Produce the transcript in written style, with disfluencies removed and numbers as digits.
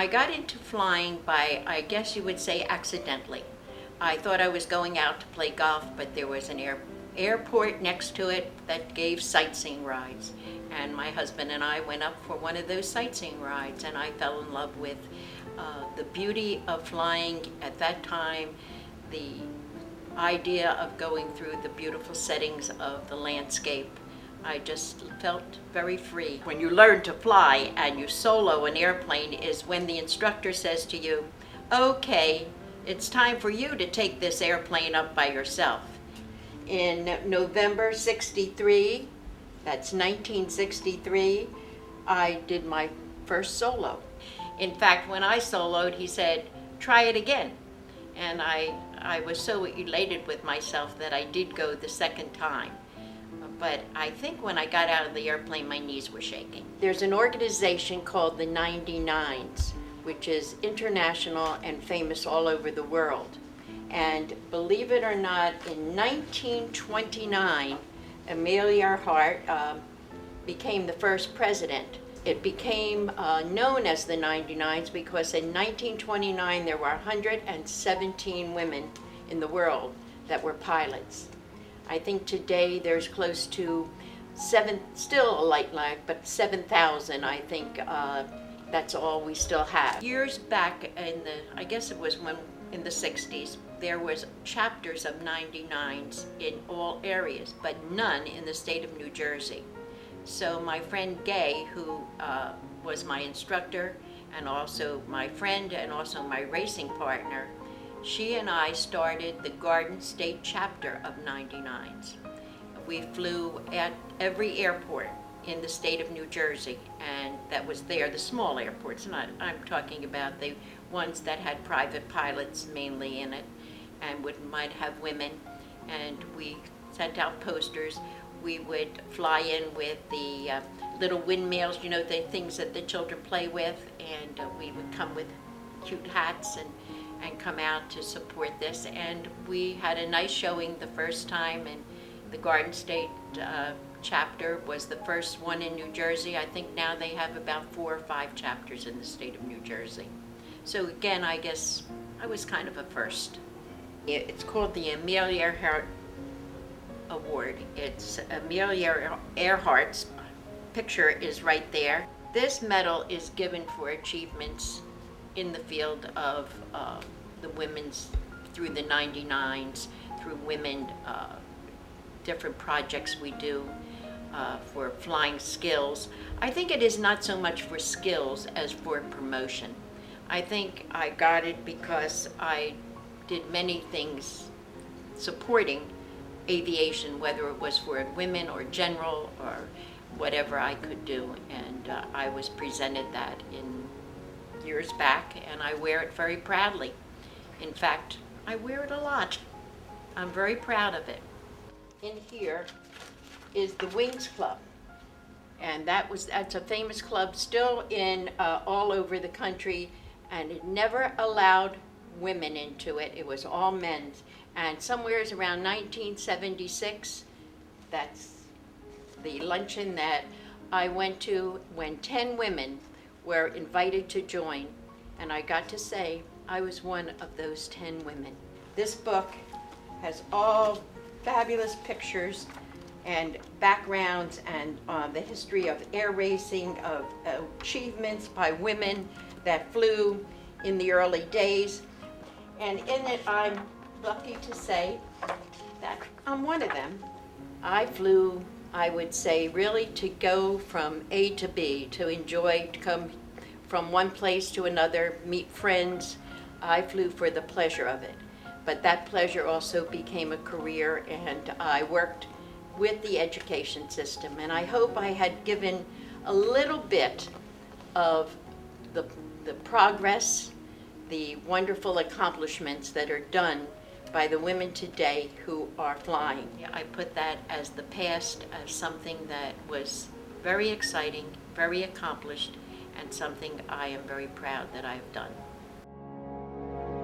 I got into flying by, I guess you would say, accidentally. I thought I was going out to play golf, but there was an airport next to it that gave sightseeing rides. And my husband and I went up for one of those sightseeing rides, and I fell in love with the beauty of flying at that time, the idea of going through the beautiful settings of the landscape. I just felt very free. When you learn to fly and you solo an airplane is when the instructor says to you, okay, it's time for you to take this airplane up by yourself. In November 63, that's 1963, I did my first solo. In fact, when I soloed, he said, try it again. And I was so elated with myself that I did go the second time. But I think when I got out of the airplane, my knees were shaking. There's an organization called the 99s, which is international and famous all over the world. And believe it or not, in 1929, Amelia Earhart became the first president. It became known as the 99s because in 1929 there were 117 women in the world that were pilots. I think today there's close to still a light lag, but 7,000, I think that's all we still have. Years back I guess it was in the 60s, there was chapters of 99s in all areas, but none in the state of New Jersey. So my friend Gay, who was my instructor and also my friend and also my racing partner, she and I started the Garden State chapter of 99s. We flew at every airport in the state of New Jersey, and that was there, the small airports. I'm talking about the ones that had private pilots mainly in it, and might have women, and we sent out posters. We would fly in with the little windmills, you know, the things that the children play with, and we would come with cute hats and come out to support this. And we had a nice showing the first time, and the Garden State chapter was the first one in New Jersey. I think now they have about 4 or 5 chapters in the state of New Jersey. So again, I guess I was kind of a first. It's called the Amelia Earhart Award. It's Amelia Earhart's picture is right there. This medal is given for achievements in the field of the women's, through the 99s, through women, different projects we do for flying skills. I think it is not so much for skills as for promotion. I think I got it because I did many things supporting aviation, whether it was for women or general or whatever I could do, and I was presented that in years back, and I wear it very proudly. In fact, I wear it a lot. I'm very proud of it. In here is the Wings Club, and that's a famous club still in all over the country, and it never allowed women into it. It was all men's. And somewheres around 1976, that's the luncheon that I went to when 10 women were invited to join, and I got to say I was one of those 10 women. This book has all fabulous pictures and backgrounds and the history of air racing, of achievements by women that flew in the early days. And in it, I'm lucky to say that I'm one of them. I flew, I would say, really to go from A to B, to enjoy, to come from one place to another, meet friends. I flew for the pleasure of it. But that pleasure also became a career, and I worked with the education system. And I hope I had given a little bit of the progress, the wonderful accomplishments that are done by the women today who are flying. I put that as the past, as something that was very exciting, very accomplished, and something I am very proud that I have done.